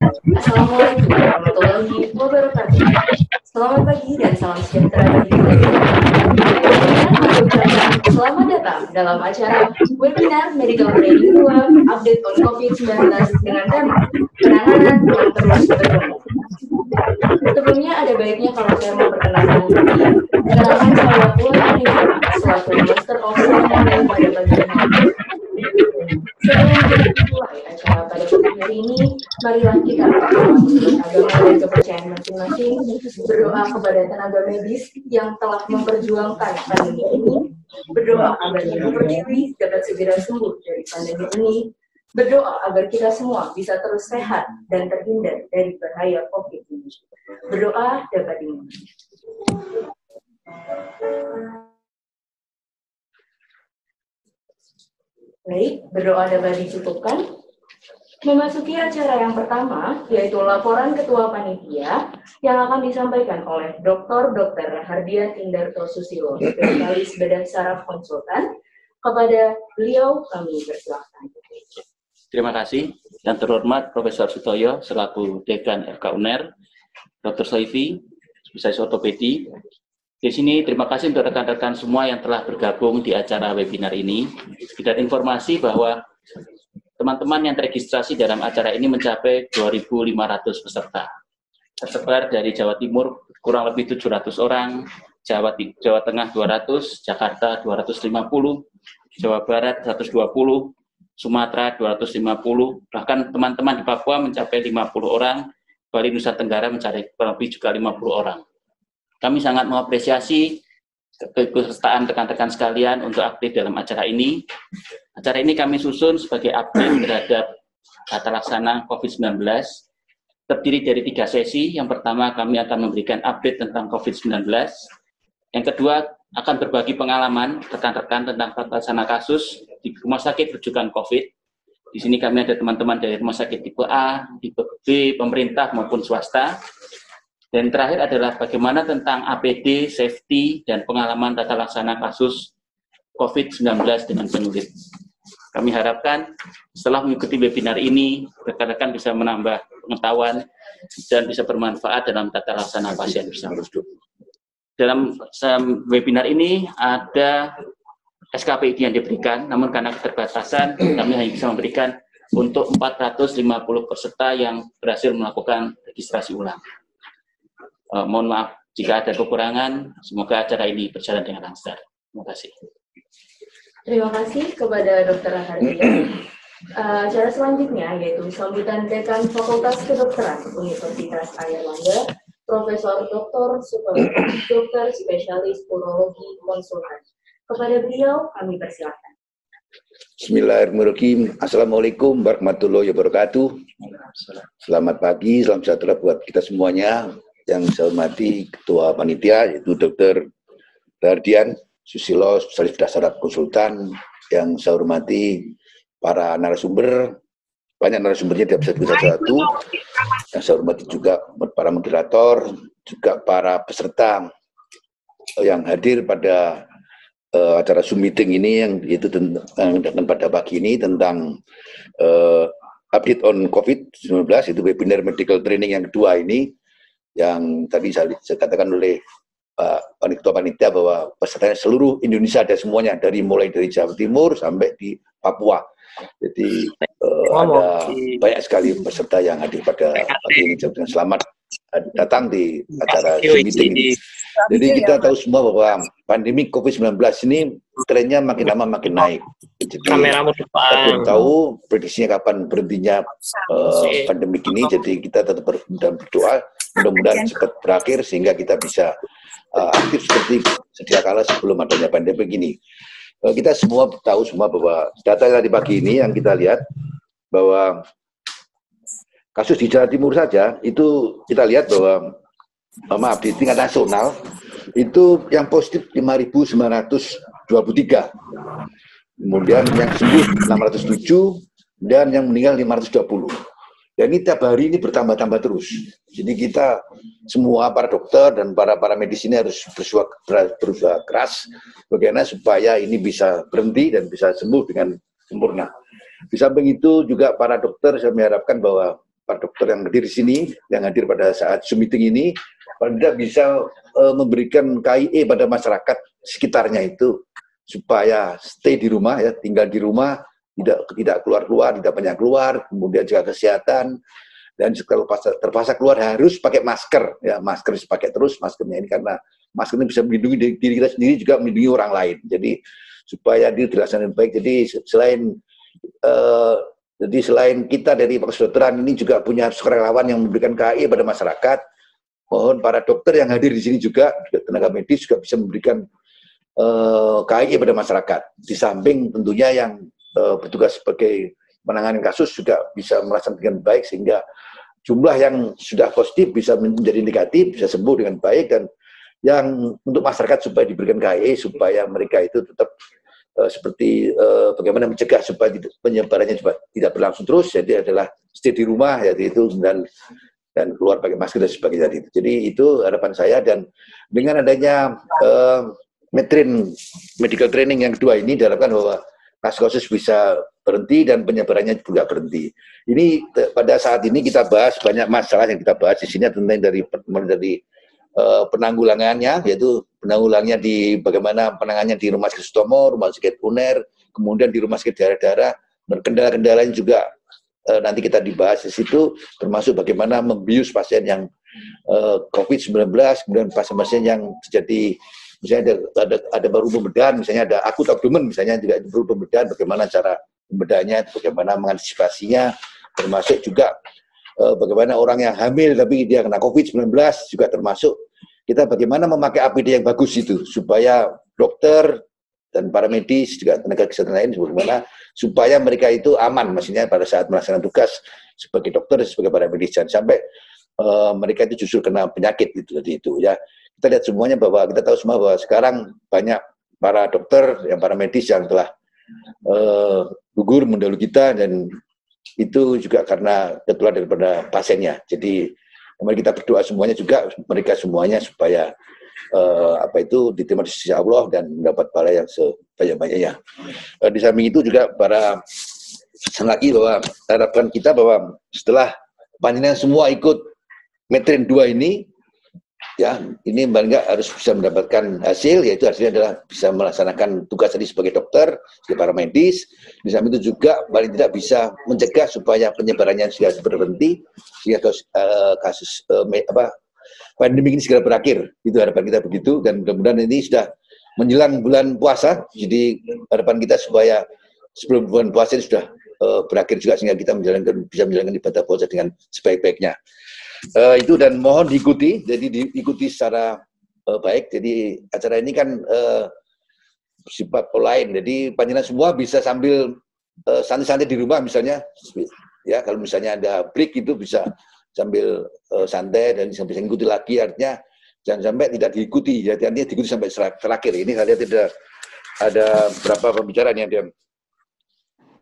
Assalamualaikum warahmatullahi wabarakatuh. Selamat pagi dan salam sejahtera bagi kita semua. Saya mengucapkan selamat datang dalam acara webinar Medical Training 2 Update on COVID-19 dengan tema penanganan yang terus berkembang. Sebelumnya ada baiknya kalau saya memperkenalkan diri. Kenalkan saya Puan Anifah selaku Master of Ceremony pada bagian ini. Sebelum kita mulai acara pada pagi hari ini, marilah kita agama dan kepercayaan masing-masing berdoa kepada tenaga medis yang telah memperjuangkan pandemi ini, berdoa agar ibu pertiwi dapat segera sembuh dari pandemi ini, berdoa agar kita semua bisa terus sehat dan terhindar dari bahaya COVID ini. Berdoa dapat dimulai. Baik, berdoa dapat dicukupkan. Memasuki acara yang pertama, yaitu laporan Ketua Panitia yang akan disampaikan oleh Dr. Hardian Indarto Susilo, spesialis bedah saraf konsultan. Kepada beliau kami persilahkan. Terima kasih. Yang terhormat Profesor Sutoyo selaku Dekan FK UNER, Dr. Soifi, spesialis ortopedi. Di sini terima kasih untuk rekan-rekan semua yang telah bergabung di acara webinar ini. Sekedar informasi bahwa teman-teman yang teregistrasi dalam acara ini mencapai 2.500 peserta. Tersebar dari Jawa Timur kurang lebih 700 orang, Jawa Tengah 200, Jakarta 250, Jawa Barat 120, Sumatera 250, bahkan teman-teman di Papua mencapai 50 orang, Bali Nusa Tenggara mencapai kurang lebih juga 50 orang. Kami sangat mengapresiasi keikutsertaan rekan-rekan sekalian untuk aktif dalam acara ini. Acara ini kami susun sebagai update terhadap tata laksana COVID-19. Terdiri dari 3 sesi. Yang pertama kami akan memberikan update tentang COVID-19. Yang kedua akan berbagi pengalaman rekan-rekan tentang tata laksana kasus di rumah sakit rujukan COVID. Di sini kami ada teman-teman dari rumah sakit tipe A, tipe B, pemerintah maupun swasta. Dan terakhir adalah bagaimana tentang APD, safety, dan pengalaman tata laksana kasus COVID-19 dengan penyulit. Kami harapkan setelah mengikuti webinar ini, rekan-rekan bisa menambah pengetahuan dan bisa bermanfaat dalam tata laksana pasien bersama. Dalam webinar ini ada SKPI yang diberikan, namun karena keterbatasan kami hanya bisa memberikan untuk 450 peserta yang berhasil melakukan registrasi ulang. Mohon maaf jika ada kekurangan, semoga acara ini berjalan dengan lancar. Terima kasih. Terima kasih kepada Dr. Hardian. Acara selanjutnya yaitu sambutan Dekan Fakultas Kedokteran Universitas Airlangga, Profesor Dr. Sutoyo, dokter spesialis urologi konsultan. Kepada beliau kami persilakan. Bismillahirrahmanirrahim. Assalamualaikum warahmatullahi wabarakatuh. Selamat pagi, salam sejahtera buat kita semuanya. Yang saya hormati Ketua Panitia, yaitu Dr. Hardian Susilo, spesialis bedah saraf konsultan. Yang saya hormati para narasumber, banyak narasumbernya tidak bisa kita satu. Yang saya hormati juga para moderator, juga para peserta yang hadir pada acara Zoom meeting ini, yang itu tentang pada pagi ini tentang update on COVID-19, itu webinar medical training yang kedua ini, yang tadi saya katakan oleh Pak Ketua Panitia bahwa pesertanya seluruh Indonesia ada semuanya, mulai dari Jawa Timur sampai di Papua. Jadi ada banyak sekali peserta yang hadir pada pagi ini. Selamat datang di acara Zoom meeting ini. Jadi kita tahu semua bahwa pandemi COVID-19 ini trennya makin lama makin naik. Jadi kita belum tahu prediksinya kapan berhentinya pandemi ini. Jadi kita tetap berdoa mudah-mudahan cepat berakhir sehingga kita bisa aktif seperti sedia kala sebelum adanya pandemi ini. Kita semua tahu semua bahwa data tadi pagi ini yang kita lihat bahwa kasus di Jawa Timur saja itu kita lihat bahwa di tingkat nasional itu yang positif 5.923, kemudian yang sembuh 607, dan yang meninggal 520. Dan ini tiap hari ini bertambah-tambah terus. Jadi kita semua para dokter dan para medis ini harus berusaha keras bagaimana supaya ini bisa berhenti dan bisa sembuh dengan sempurna. Di samping itu juga para dokter saya mengharapkan bahwa Pak dokter yang hadir di sini, yang hadir pada saat Zoom meeting ini, paling tidak bisa memberikan KIE pada masyarakat sekitarnya itu supaya stay di rumah, ya, tinggal di rumah, tidak keluar-keluar, tidak banyak keluar, kemudian jaga kesehatan, dan kalau terpaksa keluar harus pakai masker, ya, masker harus pakai terus maskernya ini, karena masker ini bisa melindungi diri kita sendiri, juga melindungi orang lain. Jadi supaya dilaksanakan baik. Jadi selain kita dari Fakultas Kedokteran ini juga punya sukarelawan yang memberikan KI pada masyarakat. Mohon para dokter yang hadir di sini juga tenaga medis juga bisa memberikan KI pada masyarakat. Di samping tentunya yang bertugas sebagai penanganan kasus juga bisa melaksanakan dengan baik, sehingga jumlah yang sudah positif bisa menjadi negatif, bisa sembuh dengan baik, dan yang untuk masyarakat supaya diberikan KI supaya mereka itu tetap seperti bagaimana mencegah supaya penyebarannya tidak berlangsung terus. Jadi adalah stay di rumah, yaitu itu, dan keluar pakai masker dan sebagainya. Jadi itu harapan saya, dan dengan adanya Metrin medical training yang kedua ini diharapkan bahwa kasus-kasus bisa berhenti dan penyebarannya juga berhenti. Ini pada saat ini kita bahas banyak masalah yang kita bahas di sini, tentang dari penanggulangannya, yaitu penanggulangannya di bagaimana penanganannya di rumah sakit Sutomo, rumah sakit UNER, kemudian di rumah sakit daerah-daerah, dan kendala-kendalanya juga nanti kita dibahas di situ, termasuk bagaimana membius pasien yang COVID-19, kemudian pasien-pasien yang terjadi misalnya ada baru pembedahan, misalnya ada akut abdomen, misalnya juga baru pembedahan, bagaimana cara pembedahnya, bagaimana mengantisipasinya, termasuk juga bagaimana orang yang hamil tapi dia kena COVID-19, juga termasuk kita bagaimana memakai APD yang bagus itu, supaya dokter dan para medis, juga tenaga kesehatan lain, bagaimana supaya mereka itu aman, maksudnya pada saat melaksanakan tugas sebagai dokter, sebagai para medis, jangan sampai mereka itu justru kena penyakit gitu. Jadi itu ya, kita lihat semuanya bahwa kita tahu semua bahwa sekarang banyak para dokter, yang para medis yang telah gugur mendahului kita, dan itu juga karena ketulah daripada pasiennya. Jadi mari kita berdoa semuanya juga, mereka semuanya supaya diterima di sisi Allah dan mendapat pahala yang sebanyak-banyaknya. Di samping itu juga para pesan lagi bahwa harapan kita bahwa setelah panjenengan semua ikut Metrin 2 ini, ya, ini paling nggak harus bisa mendapatkan hasil, yaitu hasilnya adalah bisa melaksanakan tugas tadi sebagai dokter, sebagai para medis. Di samping itu juga paling tidak bisa mencegah supaya penyebarannya segera berhenti, sehingga kasus pandemi ini segera berakhir. Itu harapan kita begitu, dan mudah-mudahan ini sudah menjelang bulan puasa, jadi harapan kita supaya sebelum bulan puasa ini sudah berakhir juga, sehingga kita bisa menjalankan ibadah puasa dengan sebaik-baiknya. Itu, dan mohon diikuti, jadi diikuti secara baik. Jadi acara ini kan bersifat online, jadi panjenengan semua bisa sambil santai-santai di rumah misalnya, ya, kalau misalnya ada break itu bisa sambil santai dan bisa ikuti lagi, artinya jangan sampai tidak diikuti, jadi artinya diikuti sampai terakhir. Ini saya lihat ada berapa pembicaraan yang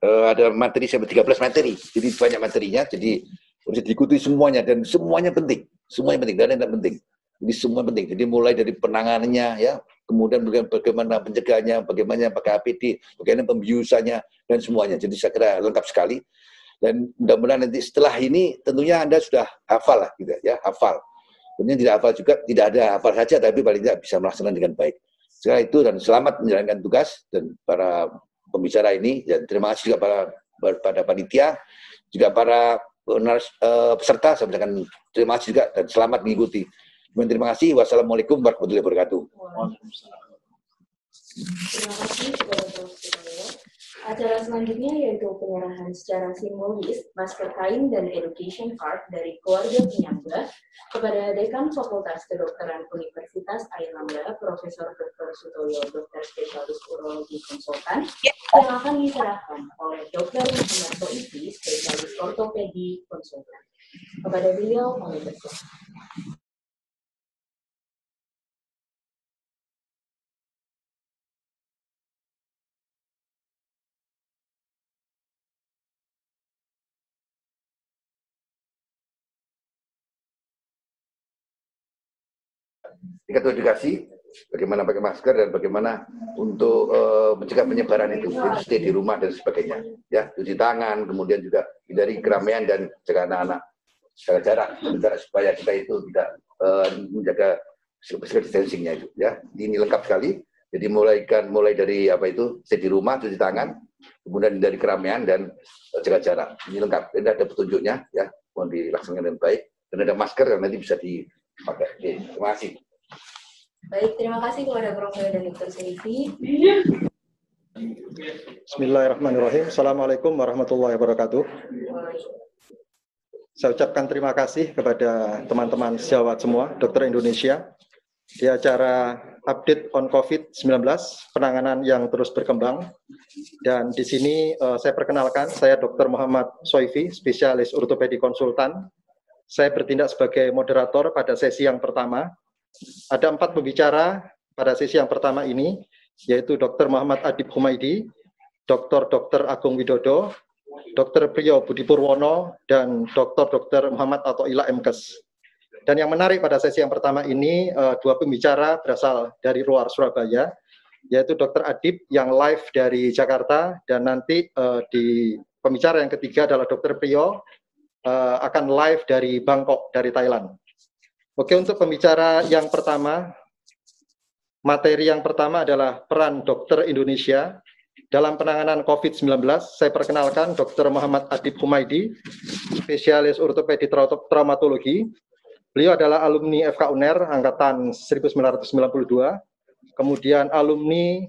ada materi sampai 13 materi, jadi banyak materinya, jadi harus diikuti semuanya, dan semuanya penting, dan yang penting. Jadi semua penting. Jadi mulai dari penanganannya, ya, kemudian bagaimana pencegahannya, bagaimana pakai APD, bagaimana pembiusannya, dan semuanya. Jadi saya kira lengkap sekali. Dan mudah-mudahan nanti setelah ini tentunya Anda sudah hafal lah, gitu ya, hafal. Tentunya tidak hafal juga, tidak ada hafal saja, tapi paling tidak bisa melaksanakan dengan baik. Sekarang itu, dan selamat menjalankan tugas, dan para pembicara ini, dan terima kasih juga pada panitia, juga para peserta, saya ucapkan terima kasih juga, dan selamat mengikuti. Terima kasih. Wassalamualaikum warahmatullahi wabarakatuh. Terima kasih kepada Prof. Sutoyo. Acara selanjutnya yaitu penyerahan secara simbolis masker kain dan education card dari keluarga penyangga kepada Dekan Fakultas Kedokteran Universitas Airlangga, Profesor Dr. Sutoyo, dokter spesialis urologi konsultan, yang akan diserahkan oleh Dr. Muhammad Soifi, spesialis ortopedi konsultan. Kepada beliau, kami bersilakan. Tingkat edukasi, bagaimana pakai masker dan bagaimana untuk mencegah penyebaran itu, stay di rumah dan sebagainya. Ya, cuci tangan, kemudian juga hindari keramaian dan jaga anak-anak. jaga jarak supaya kita itu tidak menjaga physical distancing-nya itu ya. Ini lengkap sekali. Jadi mulai dari apa itu, stay di rumah, cuci tangan, kemudian dari keramaian dan jaga jarak. Ini lengkap. Dan ada petunjuknya ya, mohon dilaksanakan dengan baik. Dan ada masker yang nanti bisa dipakai. Oke, terima kasih. Baik, terima kasih kepada Prof. dan Dr. Seifi. Bismillahirrahmanirrahim. Assalamualaikum warahmatullahi wabarakatuh. Saya ucapkan terima kasih kepada teman-teman sejawat semua, Dokter Indonesia, di acara update on COVID-19, penanganan yang terus berkembang. Dan di sini saya perkenalkan, saya Dr. Muhammad Soifi, spesialis ortopedi konsultan. Saya bertindak sebagai moderator pada sesi yang pertama. Ada 4 pembicara pada sesi yang pertama ini, yaitu Dr. Muhammad Adib Humaidi, Dr. Agung Widodo, Dr. Priyo Budi Purwono, dan Dr. Muhammad Athoillah MKes. Dan yang menarik pada sesi yang pertama ini, 2 pembicara berasal dari luar Surabaya, yaitu Dr. Adib yang live dari Jakarta, dan nanti di pembicara yang ketiga adalah Dr. Priyo, akan live dari Bangkok, dari Thailand. Oke, untuk pembicara yang pertama, materi yang pertama adalah peran dokter Indonesia dalam penanganan COVID-19. Saya perkenalkan Dr. Muhammad Adib Humaidi, spesialis ortopedi traumatologi. Beliau adalah alumni FK UNER angkatan 1992, kemudian alumni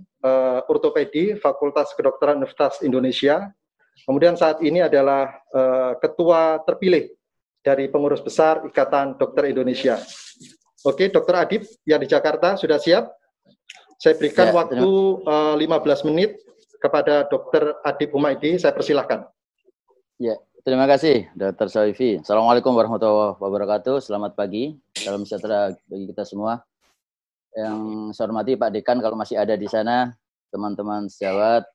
ortopedi Fakultas Kedokteran Universitas Indonesia. Kemudian saat ini adalah ketua terpilih dari pengurus besar Ikatan Dokter Indonesia. Oke, Dr. Adib yang di Jakarta sudah siap? Saya berikan waktu 15 menit kepada Dr. Adib Humaidi. Saya persilahkan. Ya, terima kasih Dr. Soifi. Assalamualaikum warahmatullahi wabarakatuh. Selamat pagi. Salam sejahtera bagi kita semua. Yang saya hormati Pak Dekan kalau masih ada di sana, teman-teman sejawat,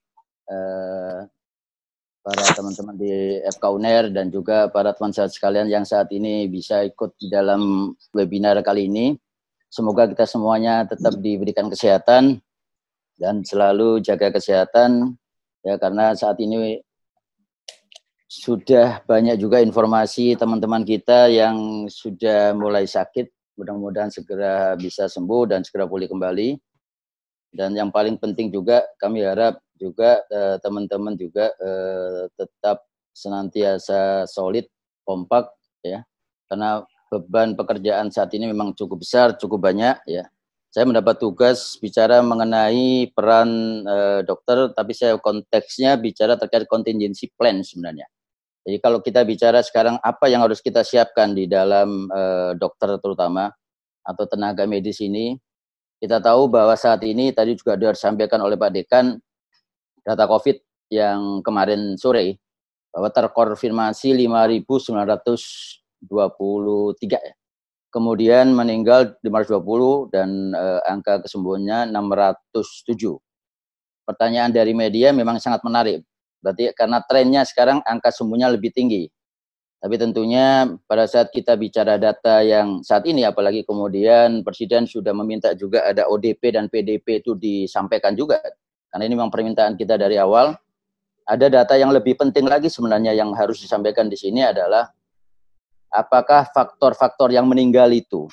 para teman-teman di FK UNER, dan juga para teman sejawat sekalian yang saat ini bisa ikut di dalam webinar kali ini. Semoga kita semuanya tetap diberikan kesehatan dan selalu jaga kesehatan ya, karena saat ini sudah banyak juga informasi teman-teman kita yang sudah mulai sakit. Mudah-mudahan segera bisa sembuh dan segera pulih kembali. Dan yang paling penting juga kami harap juga teman-teman juga tetap senantiasa solid, kompak ya, karena beban pekerjaan saat ini memang cukup besar, cukup banyak ya. Saya mendapat tugas bicara mengenai peran dokter, tapi saya konteksnya bicara terkait contingency plan sebenarnya. Jadi kalau kita bicara sekarang apa yang harus kita siapkan di dalam dokter terutama atau tenaga medis ini, kita tahu bahwa saat ini tadi juga disampaikan oleh Pak Dekan data COVID yang kemarin sore bahwa terkonfirmasi 5.923 ya. Kemudian meninggal 520 dan angka kesembuhannya 607. Pertanyaan dari media memang sangat menarik. Berarti karena trennya sekarang angka sembuhnya lebih tinggi. Tapi tentunya pada saat kita bicara data yang saat ini, apalagi kemudian Presiden sudah meminta juga ada ODP dan PDP itu disampaikan juga. Karena ini memang permintaan kita dari awal. Ada data yang lebih penting lagi sebenarnya yang harus disampaikan di sini adalah apakah faktor-faktor yang meninggal itu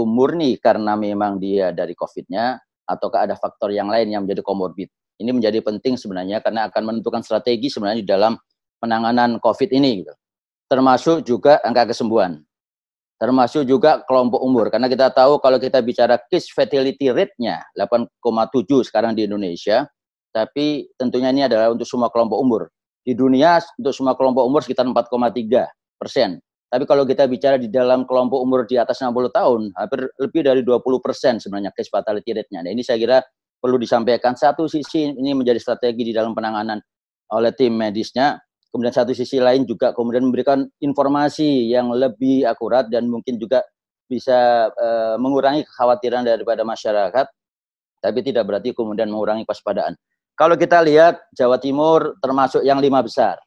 murni karena memang dia dari COVID-nya, ataukah ada faktor yang lain yang menjadi komorbid. Ini menjadi penting sebenarnya karena akan menentukan strategi sebenarnya di dalam penanganan COVID ini gitu. Termasuk juga angka kesembuhan, termasuk juga kelompok umur. Karena kita tahu kalau kita bicara case fatality rate-nya 8,7 sekarang di Indonesia, tapi tentunya ini adalah untuk semua kelompok umur. Di dunia untuk semua kelompok umur sekitar 4,3%. Tapi kalau kita bicara di dalam kelompok umur di atas 60 tahun, hampir lebih dari 20% sebenarnya case fatality rate-nya. Nah, ini saya kira perlu disampaikan. Satu sisi ini menjadi strategi di dalam penanganan oleh tim medisnya. Kemudian satu sisi lain juga kemudian memberikan informasi yang lebih akurat dan mungkin juga bisa mengurangi kekhawatiran daripada masyarakat, tapi tidak berarti kemudian mengurangi kewaspadaan. Kalau kita lihat Jawa Timur termasuk yang 5 besar.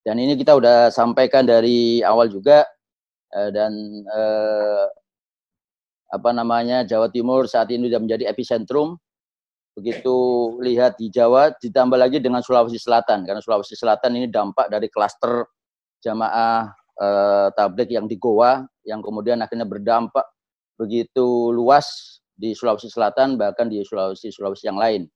Dan ini kita sudah sampaikan dari awal juga, dan Jawa Timur saat ini sudah menjadi epicentrum. Begitu lihat di Jawa, ditambah lagi dengan Sulawesi Selatan, karena Sulawesi Selatan ini dampak dari klaster jamaah tablik yang di Goa, yang kemudian akhirnya berdampak begitu luas di Sulawesi Selatan, bahkan di Sulawesi yang lain.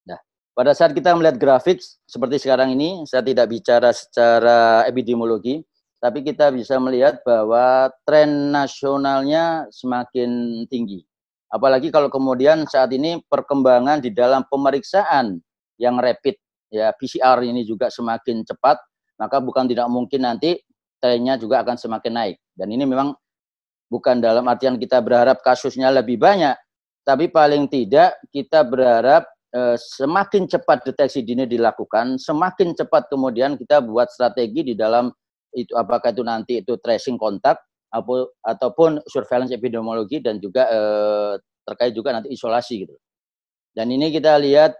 Nah, pada saat kita melihat grafik seperti sekarang ini, saya tidak bicara secara epidemiologi, tapi kita bisa melihat bahwa tren nasionalnya semakin tinggi. Apalagi kalau kemudian saat ini perkembangan di dalam pemeriksaan yang rapid, ya PCR ini juga semakin cepat, maka bukan tidak mungkin nanti trennya juga akan semakin naik. Dan ini memang bukan dalam artian kita berharap kasusnya lebih banyak, tapi paling tidak kita berharap semakin cepat deteksi dini dilakukan, semakin cepat kemudian kita buat strategi di dalam itu, apakah itu nanti itu tracing kontak ataupun surveillance epidemiologi, dan juga terkait juga nanti isolasi gitu. Dan ini kita lihat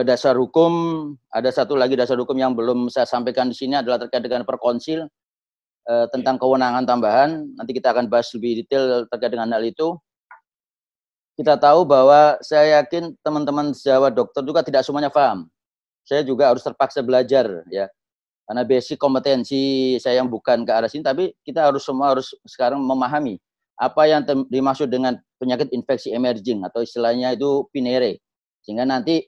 dasar hukum, ada satu lagi dasar hukum yang belum saya sampaikan di sini adalah terkait dengan perkonsil tentang kewenangan tambahan. Nanti kita akan bahas lebih detail terkait dengan hal itu. Kita tahu bahwa saya yakin teman-teman sejawat dokter juga tidak semuanya paham. Saya juga harus terpaksa belajar ya. Karena basic kompetensi saya yang bukan ke arah sini, tapi kita semua harus sekarang memahami apa yang dimaksud dengan penyakit infeksi emerging atau istilahnya itu PINERE. Sehingga nanti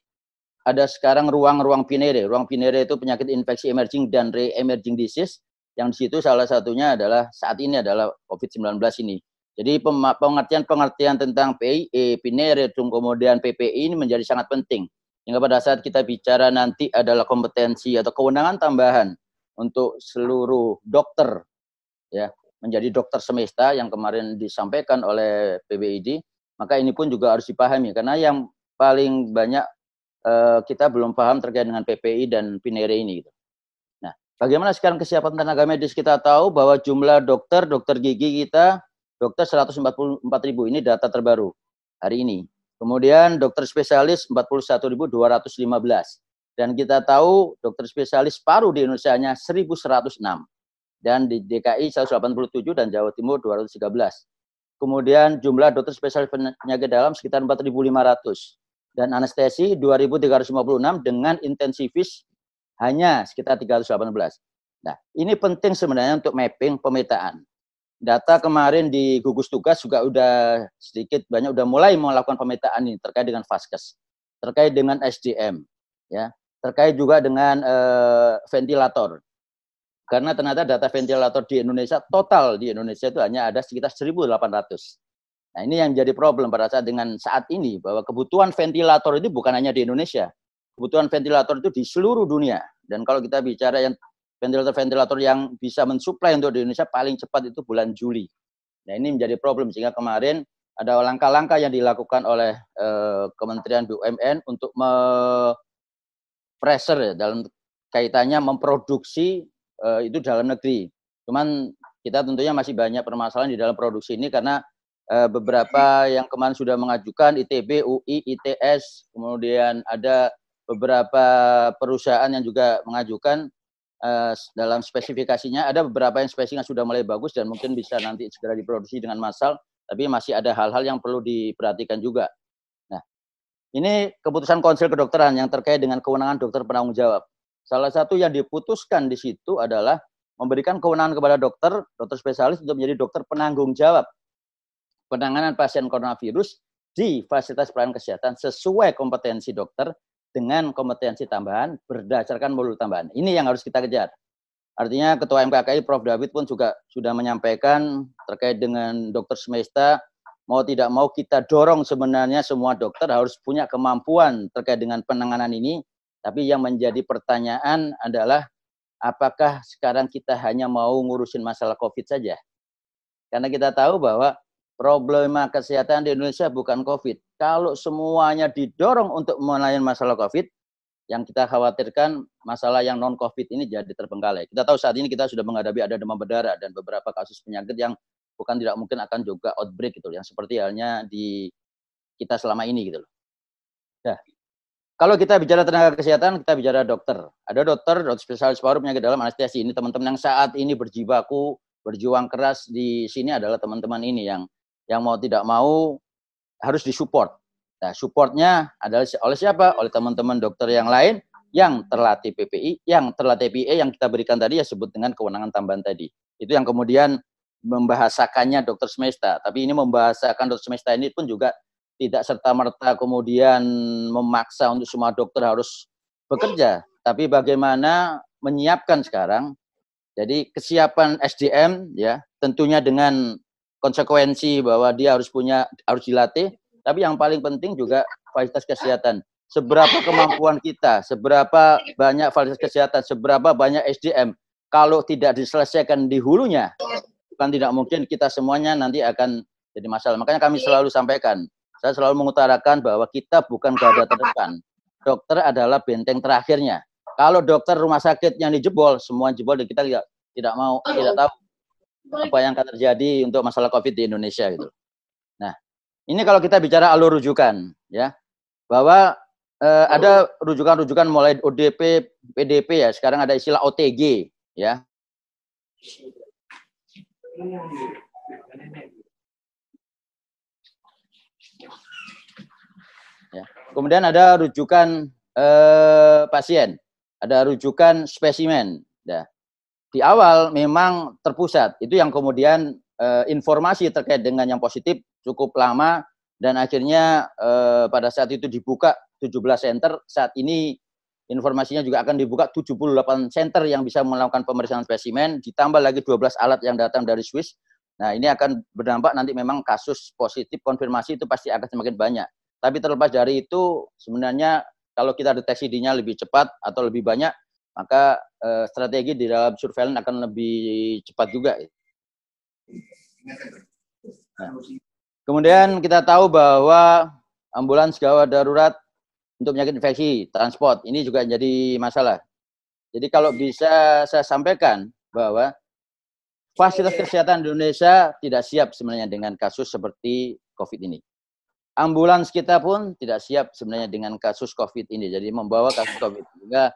ada sekarang ruang-ruang PINERE. Ruang PINERE itu penyakit infeksi emerging dan re-emerging disease, yang di situ salah satunya adalah saat ini adalah COVID-19 ini. Jadi pengertian tentang PIE, PINERE, kemudian PPI ini menjadi sangat penting. Hingga pada saat kita bicara nanti adalah kompetensi atau kewenangan tambahan untuk seluruh dokter, ya, menjadi dokter semesta yang kemarin disampaikan oleh PBID, maka ini pun juga harus dipahami. Karena yang paling banyak kita belum paham terkait dengan PPI dan PINERE ini. Gitu. Nah, bagaimana sekarang kesiapan tenaga medis? Kita tahu bahwa jumlah dokter gigi kita, dokter 144.000, ini data terbaru hari ini. Kemudian dokter spesialis 41.215. Dan kita tahu dokter spesialis paru di Indonesia hanya 1.106. Dan di DKI 187 dan Jawa Timur 213. Kemudian jumlah dokter spesialis penyakit dalam sekitar 4.500. Dan anestesi 2.356 dengan intensivis hanya sekitar 318. Nah, ini penting sebenarnya untuk mapping pemetaan. Data kemarin di gugus tugas juga udah sedikit banyak udah mulai melakukan pemetaan ini terkait dengan vaskes, terkait dengan SDM, ya, terkait juga dengan ventilator. Karena ternyata data ventilator di Indonesia total di Indonesia itu hanya ada sekitar 1.800. Nah, ini yang jadi problem pada saat ini bahwa kebutuhan ventilator itu bukan hanya di Indonesia, kebutuhan ventilator itu di seluruh dunia. Dan kalau kita bicara yang ventilator yang bisa mensuplai untuk di Indonesia paling cepat itu bulan Juli. Nah, ini menjadi problem sehingga kemarin ada langkah-langkah yang dilakukan oleh Kementerian BUMN untuk pressure ya, dalam kaitannya memproduksi itu dalam negeri. Cuman kita tentunya masih banyak permasalahan di dalam produksi ini karena beberapa yang kemarin sudah mengajukan ITB, UI, ITS, kemudian ada beberapa perusahaan yang juga mengajukan dalam spesifikasinya, ada beberapa yang spesifikasinya sudah mulai bagus dan mungkin bisa nanti segera diproduksi dengan massal, tapi masih ada hal-hal yang perlu diperhatikan juga. Nah, ini keputusan Konsil Kedokteran yang terkait dengan kewenangan dokter penanggung jawab. Salah satu yang diputuskan di situ adalah memberikan kewenangan kepada dokter spesialis untuk menjadi dokter penanggung jawab penanganan pasien coronavirus di fasilitas pelayanan kesehatan sesuai kompetensi dokter dengan kompetensi tambahan berdasarkan modul tambahan. Ini yang harus kita kejar. Artinya Ketua MKKI Prof. David pun juga sudah menyampaikan terkait dengan dokter semesta, mau tidak mau kita dorong sebenarnya semua dokter harus punya kemampuan terkait dengan penanganan ini, tapi yang menjadi pertanyaan adalah apakah sekarang kita hanya mau ngurusin masalah COVID saja? Karena kita tahu bahwa problema kesehatan di Indonesia bukan COVID. Kalau semuanya didorong untuk melayani masalah COVID, yang kita khawatirkan masalah yang non-COVID ini jadi terbengkalai. Kita tahu saat ini kita sudah menghadapi ada demam berdarah dan beberapa kasus penyakit yang bukan tidak mungkin akan juga outbreak gitu, yang seperti halnya di kita selama ini gitu loh. Nah, kalau kita bicara tenaga kesehatan, kita bicara dokter. Ada dokter spesialis paru penyakit dalam anestesi. Ini teman-teman yang saat ini berjibaku, berjuang keras di sini adalah teman-teman ini yang mau tidak mau harus disupport. Nah, supportnya adalah oleh siapa? Oleh teman-teman dokter yang lain yang terlatih PPI, yang terlatih PA yang kita berikan tadi ya sebut dengan kewenangan tambahan tadi. Itu yang kemudian membahasakannya Dr. Semesta. Tapi ini membahasakan Dr. Semesta ini pun juga tidak serta-merta kemudian memaksa untuk semua dokter harus bekerja. Tapi bagaimana menyiapkan sekarang. Jadi kesiapan SDM ya tentunya dengan konsekuensi bahwa dia harus dilatih. Tapi yang paling penting juga fasilitas kesehatan. Seberapa kemampuan kita, seberapa banyak fasilitas kesehatan, seberapa banyak SDM. Kalau tidak diselesaikan di hulunya, kan tidak mungkin kita semuanya nanti akan jadi masalah. Makanya kami selalu sampaikan, saya selalu mengutarakan bahwa kita bukan garda terdepan. Dokter adalah benteng terakhirnya. Kalau dokter rumah sakit yang dijebol, semua jebol dan kita tidak tahu apa yang akan terjadi untuk masalah COVID di Indonesia gitu. Nah, ini kalau kita bicara alur rujukan, ya, bahwa ada rujukan-rujukan mulai ODP, PDP ya, sekarang ada istilah OTG, ya. Ya. Kemudian ada rujukan pasien, ada rujukan spesimen. Ya. Di awal memang terpusat, itu yang kemudian informasi terkait dengan yang positif cukup lama dan akhirnya pada saat itu dibuka 17 center, saat ini informasinya juga akan dibuka 78 center yang bisa melakukan pemeriksaan spesimen, ditambah lagi 12 alat yang datang dari Swiss. Nah, ini akan berdampak nanti memang kasus positif konfirmasi itu pasti akan semakin banyak. Tapi terlepas dari itu, sebenarnya kalau kita deteksi dininya lebih cepat atau lebih banyak, maka strategi di dalam surveillance akan lebih cepat juga. Nah, kemudian kita tahu bahwa ambulans gawat darurat untuk penyakit infeksi, transport, ini juga jadi masalah. Jadi kalau bisa saya sampaikan bahwa fasilitas kesehatan Indonesia tidak siap sebenarnya dengan kasus seperti COVID ini. Ambulans kita pun tidak siap sebenarnya dengan kasus COVID ini. Jadi membawa kasus COVID. Sehingga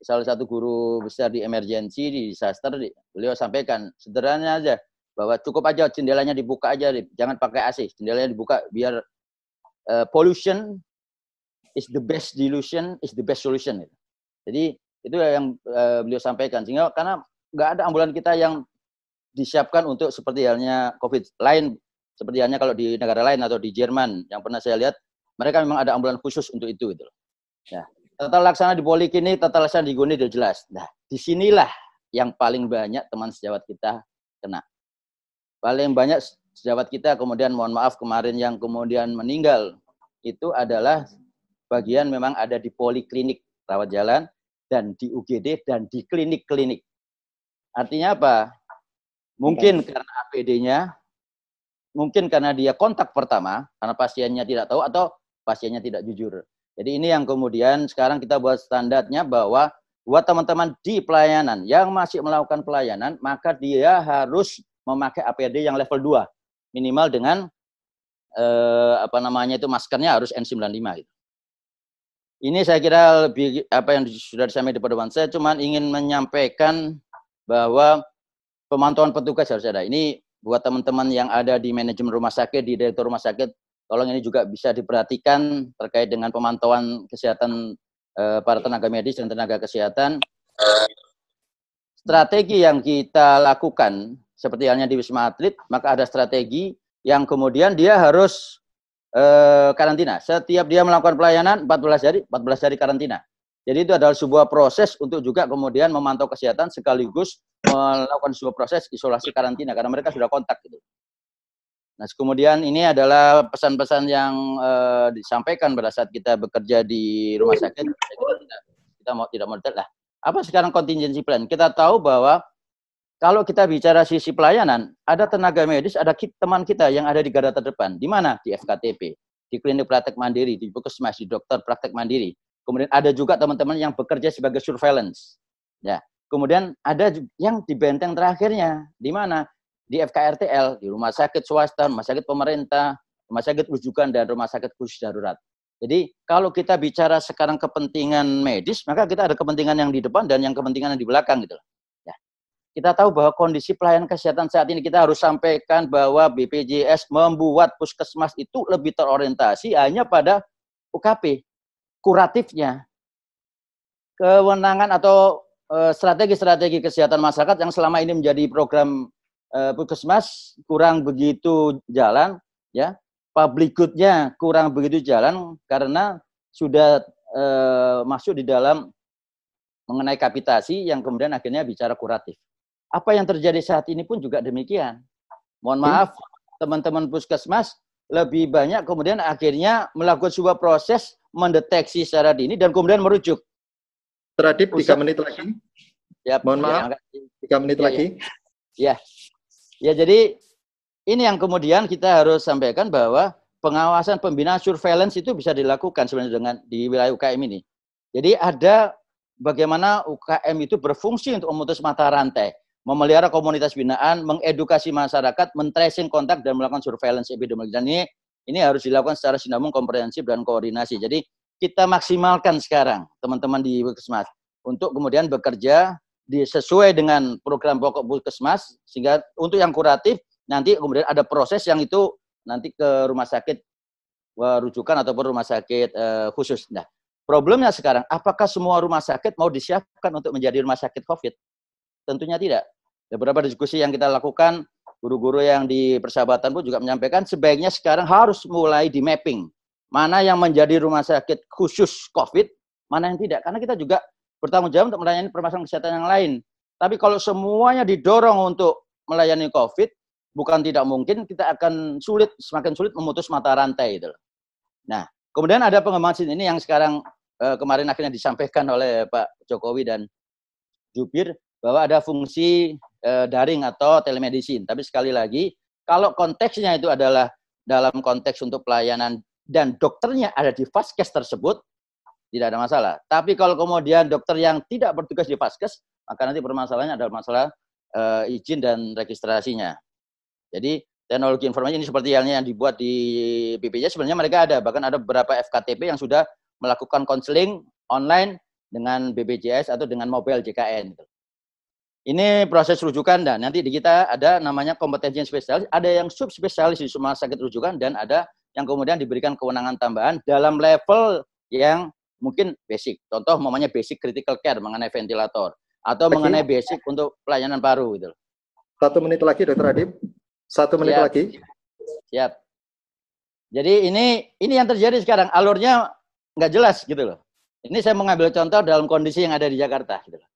salah satu guru besar di emergency, di disaster, beliau sampaikan sederhananya aja, bahwa cukup aja jendelanya dibuka aja, jangan pakai AC, jendelanya dibuka biar pollution is the best dilution, is the best solution. Jadi itu yang beliau sampaikan. Sehingga karena nggak ada ambulan kita yang disiapkan untuk seperti halnya COVID lain, seperti halnya kalau di negara lain atau di Jerman yang pernah saya lihat, mereka memang ada ambulan khusus untuk itu. Gitu. Ya. Tata laksana di poliklinik, tata laksana di GUNI sudah jelas. Nah, disinilah yang paling banyak teman sejawat kita kena. Paling banyak sejawat kita kemudian mohon maaf kemarin yang kemudian meninggal itu adalah bagian memang ada di poliklinik rawat jalan dan di UGD dan di klinik-klinik. Artinya apa? Mungkin karena APD-nya, mungkin karena dia kontak pertama, karena pasiennya tidak tahu atau pasiennya tidak jujur. Jadi ini yang kemudian sekarang kita buat standarnya bahwa buat teman-teman di pelayanan yang masih melakukan pelayanan, maka dia harus memakai APD yang level 2. Minimal dengan maskernya harus N95 gitu. Ini saya kira lebih apa yang sudah disampaikan di pertemuan. Saya cuma ingin menyampaikan bahwa pemantauan petugas harus ada. Ini buat teman-teman yang ada di manajemen rumah sakit, di direktur rumah sakit, tolong ini juga bisa diperhatikan terkait dengan pemantauan kesehatan para tenaga medis dan tenaga kesehatan. Strategi yang kita lakukan, seperti halnya di Wisma Atlet, maka ada strategi yang kemudian dia harus karantina. Setiap dia melakukan pelayanan 14 hari karantina. Jadi itu adalah sebuah proses untuk juga kemudian memantau kesehatan sekaligus melakukan sebuah proses isolasi karantina karena mereka sudah kontak gitu. Nah, kemudian ini adalah pesan-pesan yang disampaikan pada saat kita bekerja di rumah sakit. Kita tidak mau detail lah. Apa sekarang contingency plan? Kita tahu bahwa kalau kita bicara sisi pelayanan, ada tenaga medis, ada teman kita yang ada di garda terdepan. Di mana? Di FKTP, di klinik praktek mandiri, di puskesmas, di dokter praktek mandiri. Kemudian ada juga teman-teman yang bekerja sebagai surveillance. Ya. Kemudian ada yang di benteng terakhirnya. Di mana? Di FKRTL, di rumah sakit swasta, rumah sakit pemerintah, rumah sakit rujukan, dan rumah sakit khusus darurat. Jadi kalau kita bicara sekarang kepentingan medis, maka kita ada kepentingan yang di depan dan yang kepentingan yang di belakang gitu. Kita tahu bahwa kondisi pelayanan kesehatan saat ini kita harus sampaikan bahwa BPJS membuat puskesmas itu lebih terorientasi hanya pada UKP, kuratifnya. kewenangan atau strategi-strategi kesehatan masyarakat yang selama ini menjadi program Puskesmas kurang begitu jalan, ya. Public good-nya kurang begitu jalan karena sudah masuk di dalam mengenai kapitasi yang kemudian akhirnya bicara kuratif. Apa yang terjadi saat ini pun juga demikian. Mohon maaf, teman-teman Puskesmas lebih banyak kemudian akhirnya melakukan sebuah proses mendeteksi secara dini dan kemudian merujuk. Teradip 3 menit lagi. Ya, mohon maaf, 3 menit lagi. Ya, jadi ini yang kemudian kita harus sampaikan bahwa pengawasan pembinaan surveillance itu bisa dilakukan sebenarnya dengan di wilayah UKM ini. Jadi ada bagaimana UKM itu berfungsi untuk memutus mata rantai, memelihara komunitas binaan, mengedukasi masyarakat, men-tracing kontak dan melakukan surveillance epidemiologi. Dan ini harus dilakukan secara sinambung, komprehensif dan koordinasi. Jadi kita maksimalkan sekarang teman-teman di Puskesmas untuk kemudian bekerja sesuai dengan program pokok Puskesmas, sehingga untuk yang kuratif nanti kemudian ada proses yang itu nanti ke rumah sakit rujukan ataupun rumah sakit khusus. Nah, problemnya sekarang, apakah semua rumah sakit mau disiapkan untuk menjadi rumah sakit COVID? Tentunya tidak. Beberapa diskusi yang kita lakukan, guru-guru yang di persahabatan pun juga menyampaikan sebaiknya sekarang harus mulai di mapping. Mana yang menjadi rumah sakit khusus COVID, mana yang tidak. Karena kita juga bertanggung jawab untuk melayani permasalahan kesehatan yang lain. Tapi kalau semuanya didorong untuk melayani COVID, bukan tidak mungkin kita akan semakin sulit memutus mata rantai. Gitu. Nah, kemudian ada pengembangan ini yang sekarang kemarin akhirnya disampaikan oleh Pak Jokowi dan Jubir, bahwa ada fungsi daring atau telemedicine. Tapi sekali lagi, kalau konteksnya itu adalah dalam konteks untuk pelayanan dan dokternya ada di Vaskes tersebut, tidak ada masalah. Tapi kalau kemudian dokter yang tidak bertugas di Vaskes, maka nanti permasalahannya adalah masalah izin dan registrasinya. Jadi teknologi informasi ini seperti halnya yang dibuat di BPJS, sebenarnya mereka ada. Bahkan ada beberapa FKTP yang sudah melakukan konseling online dengan BPJS atau dengan mobile JKN. Ini proses rujukan dan nanti di kita ada namanya kompetensi spesialis, ada yang subspesialis di rumah sakit rujukan dan ada yang kemudian diberikan kewenangan tambahan dalam level yang mungkin basic. Contoh namanya basic critical care mengenai ventilator atau mengenai basic untuk pelayanan paru gitu. 1 menit lagi Dr. Adib. 1 menit lagi. Siap. Jadi ini yang terjadi sekarang, alurnya nggak jelas gitu loh. Ini saya mengambil contoh dalam kondisi yang ada di Jakarta gitu loh.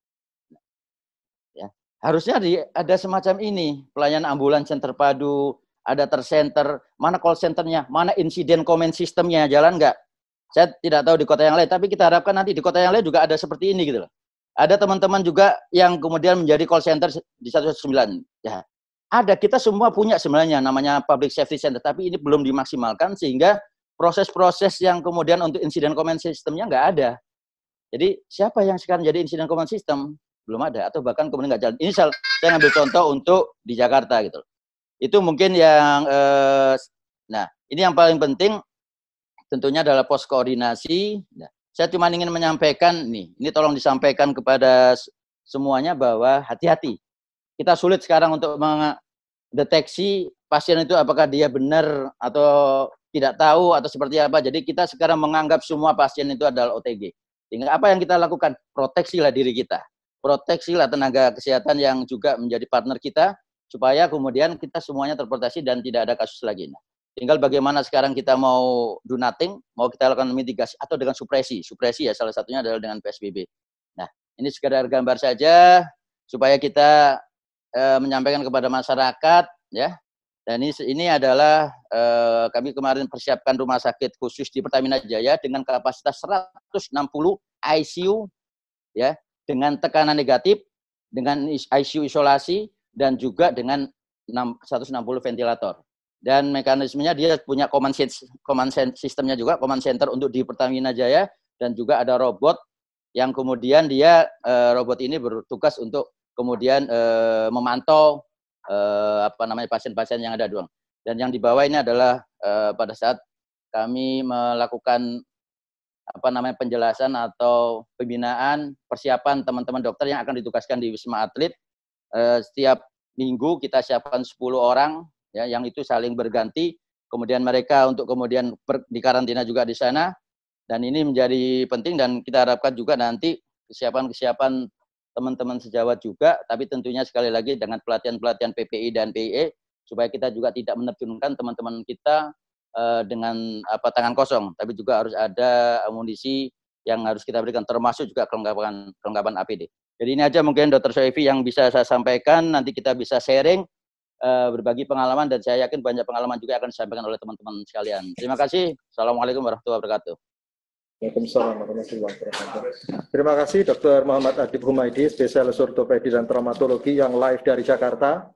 Ya, harusnya ada semacam ini, pelayanan ambulans yang terpadu, ada tercenter, mana call centernya, mana insiden comment sistemnya, jalan nggak? Saya tidak tahu di kota yang lain, tapi kita harapkan nanti di kota yang lain juga ada seperti ini gitu loh. Ada teman-teman juga yang kemudian menjadi call center di 119. Ya, ada, kita semua punya sebenarnya namanya public safety center, tapi ini belum dimaksimalkan sehingga proses-proses yang kemudian untuk insiden comment sistemnya nggak ada. Jadi siapa yang sekarang jadi insiden comment system? Belum ada, atau bahkan kemudian nggak jalan. Ini saya ngambil contoh untuk di Jakarta gitu. Itu mungkin yang, nah ini yang paling penting tentunya adalah pos koordinasi. Nah, saya cuma ingin menyampaikan ini tolong disampaikan kepada semuanya bahwa hati-hati. Kita sulit sekarang untuk mendeteksi pasien itu apakah dia benar atau tidak tahu atau seperti apa. Jadi kita sekarang menganggap semua pasien itu adalah OTG. Sehingga apa yang kita lakukan? Proteksilah diri kita. Proteksilah tenaga kesehatan yang juga menjadi partner kita, supaya kemudian kita semuanya terproteksi dan tidak ada kasus lagi. Nah, tinggal bagaimana sekarang kita mau do nothing, mau kita lakukan mitigasi atau dengan supresi. Supresi ya salah satunya adalah dengan PSBB. Nah, ini sekedar gambar saja supaya kita menyampaikan kepada masyarakat ya. Dan ini adalah kami kemarin persiapkan rumah sakit khusus di Pertamina Jaya dengan kapasitas 160 ICU ya, dengan tekanan negatif, dengan ICU isolasi dan juga dengan 160 ventilator. Dan mekanismenya dia punya command systemnya juga, command center untuk di Pertamina Jaya, dan juga ada robot yang kemudian dia robot ini bertugas untuk kemudian memantau pasien-pasien yang ada doang. Dan yang di bawah ini adalah pada saat kami melakukan penjelasan atau pembinaan persiapan teman-teman dokter yang akan ditugaskan di Wisma Atlet. Setiap minggu kita siapkan 10 orang ya, yang itu saling berganti. Kemudian mereka untuk kemudian dikarantina juga di sana. Dan ini menjadi penting dan kita harapkan juga nanti kesiapan teman-teman sejawat juga, tapi tentunya sekali lagi dengan pelatihan-pelatihan PPI dan PIE supaya kita juga tidak menerjunkan teman-teman kita dengan tangan kosong, tapi juga harus ada amunisi yang harus kita berikan, termasuk juga kelengkapan APD. Jadi ini aja mungkin Dr. Soevi yang bisa saya sampaikan, nanti kita bisa sharing, berbagi pengalaman, dan saya yakin banyak pengalaman juga akan disampaikan oleh teman-teman sekalian. Terima kasih. Assalamualaikum warahmatullahi wabarakatuh. Waalaikumsalam warahmatullahi wabarakatuh. Terima kasih Dr. Muhammad Adib Humaydi, spesialis ortopedi dan traumatologi yang live dari Jakarta.